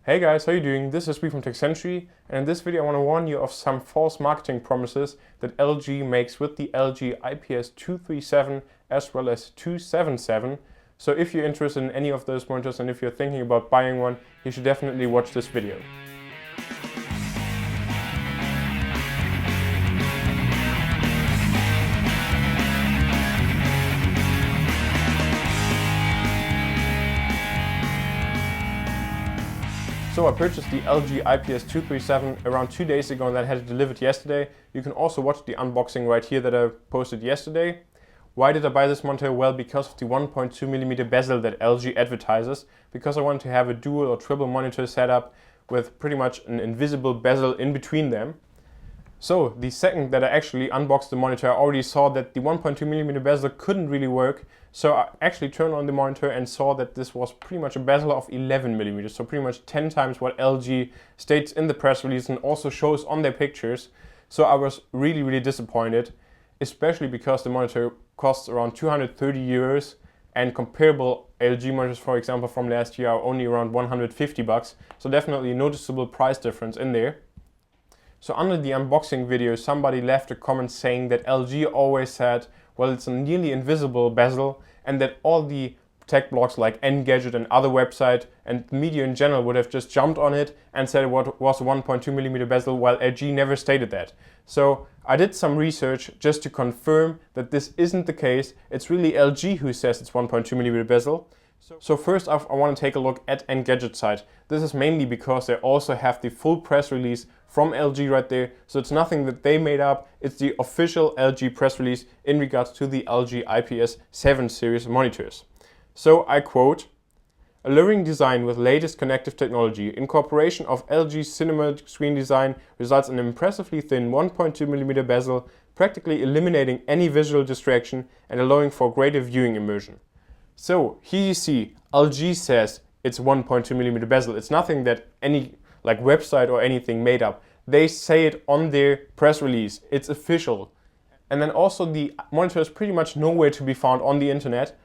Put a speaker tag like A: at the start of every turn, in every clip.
A: Hey guys, how you doing? This is from techcentury, and in this video I want to warn you of some false marketing promises that LG makes with the LG IPS237 as well as 277. So if you're interested in any of those monitors and if you're thinking about buying one, you should definitely watch this video. So I purchased the LG IPS237 around 2 days ago and then had it delivered yesterday. You can also watch the unboxing right here that I posted yesterday. Why did I buy this monitor? Well, because of the 1.2mm bezel that LG advertises. Because I wanted to have a dual or triple monitor setup with pretty much an invisible bezel in between them. So the second that I actually unboxed the monitor, I already saw that the 1.2mm bezel couldn't really work. So I actually turned on the monitor and saw that this was pretty much a bezel of 11mm. So pretty much 10 times what LG states in the press release and also shows on their pictures. So I was really disappointed, especially because the monitor costs around 230 euros and comparable LG monitors, for example, from last year are only around 150 bucks. So definitely a noticeable price difference in there. So under the unboxing video, somebody left a comment saying that LG always said, well, it's a nearly invisible bezel and that all the tech blogs like Engadget and other websites and the media in general would have just jumped on it and said it was a 1.2mm bezel, while LG never stated that. So I did some research just to confirm that this isn't the case. It's really LG who says it's 1.2mm bezel. So first off, I want to take a look at Engadget's site. This is mainly because they also have the full press release from LG right there. So it's nothing that they made up. It's the official LG press release in regards to the LG IPS7 series monitors. So I quote, "Alluring design with latest connective technology, incorporation of LG's cinema screen design results in an impressively thin 1.2mm bezel, practically eliminating any visual distraction and allowing for greater viewing immersion." So here you see LG says it's 1.2mm bezel. It's nothing that any website or anything made up. They say it on their press release. It's official. And then also the monitor is pretty much nowhere to be found on the internet.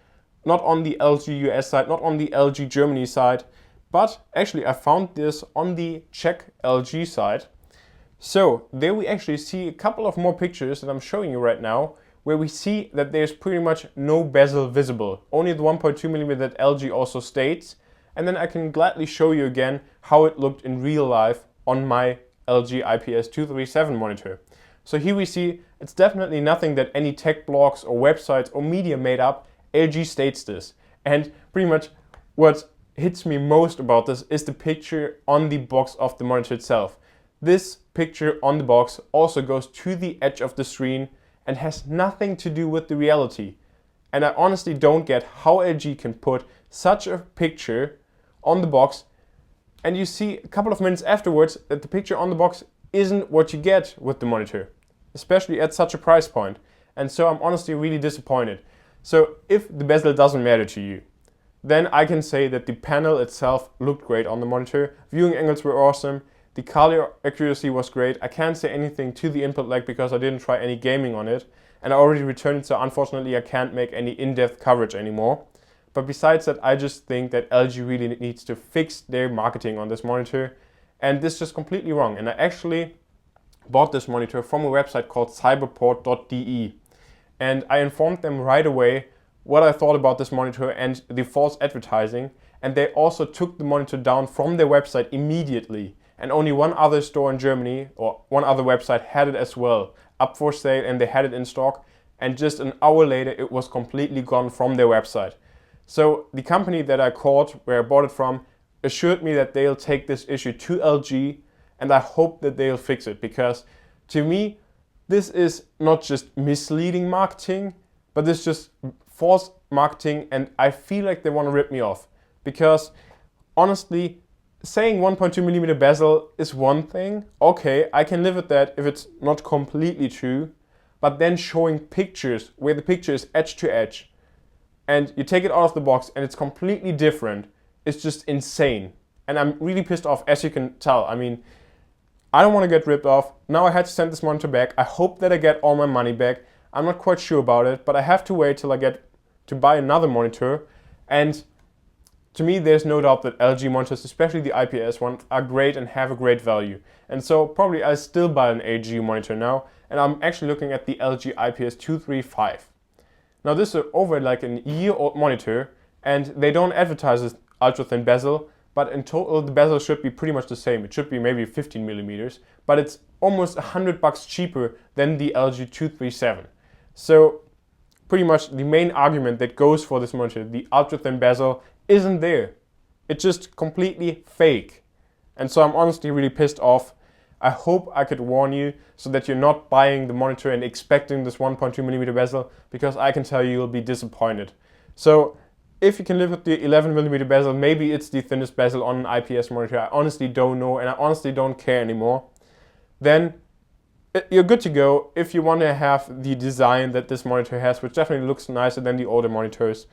A: Not on the LG US side, not on the LG Germany side, but actually I found this on the Czech LG side. So there we actually see a couple of more pictures that I'm showing you right now, where we see that there's pretty much no bezel visible, only the 1.2mm that LG also states. And then I can gladly show you again how it looked in real life on my LG IPS237 monitor. So here we see it's definitely nothing that any tech blogs or websites or media made up. LG states this. And pretty much what hits me most about this is the picture on the box of the monitor itself. This picture on the box also goes to the edge of the screen and has nothing to do with the reality. And I honestly don't get how LG can put such a picture on the box and you see a couple of minutes afterwards that the picture on the box isn't what you get with the monitor, especially at such a price point. And so I'm honestly really disappointed. So if the bezel doesn't matter to you, then I can say that the panel itself looked great on the monitor. Viewing angles were awesome. The color accuracy was great. I can't say anything to the input lag because I didn't try any gaming on it. And I already returned it, so unfortunately I can't make any in-depth coverage anymore. But besides that, I just think that LG really needs to fix their marketing on this monitor. And this is just completely wrong. And I actually bought this monitor from a website called cyberport.de. And I informed them right away what I thought about this monitor and the false advertising. And they also took the monitor down from their website immediately. And only one other store in Germany or one other website had it as well, up for sale, and they had it in stock. And just an hour later, it was completely gone from their website. So the company that I called, where I bought it from, assured me that they'll take this issue to LG, and I hope that they'll fix it, because to me, this is not just misleading marketing, but this is just false marketing, and I feel like they want to rip me off. Because honestly, saying 1.2mm bezel is one thing. Okay, I can live with that if it's not completely true, but then showing pictures where the picture is edge to edge, and you take it out of the box and it's completely different, it's just insane. And I'm really pissed off, as you can tell. I mean, I don't want to get ripped off. Now I had to send this monitor back. I hope that I get all my money back. I'm not quite sure about it, but I have to wait till I get to buy another monitor. And to me, there's no doubt that LG monitors, especially the IPS ones, are great and have a great value. And so probably I still buy an AG monitor now, and I'm actually looking at the LG IPS235. Now this is over like a year-old monitor, and they don't advertise this ultra-thin bezel, but in total the bezel should be pretty much the same. It should be maybe 15 millimeters, but it's almost $100 cheaper than the LG 237. So pretty much the main argument that goes for this monitor, the ultra-thin bezel, isn't there. It's just completely fake. And so I'm honestly really pissed off. I hope I could warn you so that you're not buying the monitor and expecting this 1.2mm bezel, because I can tell you you'll be disappointed. So if you can live with the 11mm bezel, maybe it's the thinnest bezel on an IPS monitor, I honestly don't know, and I honestly don't care anymore, then you're good to go if you want to have the design that this monitor has, which definitely looks nicer than the older monitors.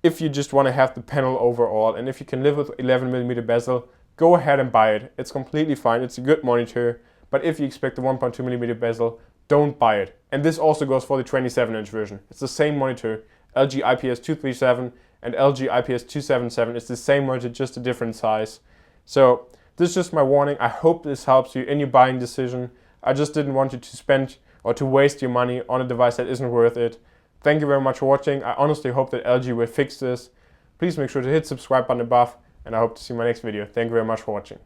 A: If you just want to have the panel overall, and if you can live with 11mm bezel, go ahead and buy it. It's completely fine, it's a good monitor, but if you expect the 1.2mm bezel, don't buy it. And this also goes for the 27-inch version. It's the same monitor, LG IPS237 and LG IPS277. It's the same monitor, just a different size. So this is just my warning. I hope this helps you in your buying decision. I just didn't want you to spend or to waste your money on a device that isn't worth it. Thank you very much for watching. I honestly hope that LG will fix this. Please make sure to hit the subscribe button above, and I hope to see you in my next video. Thank you very much for watching.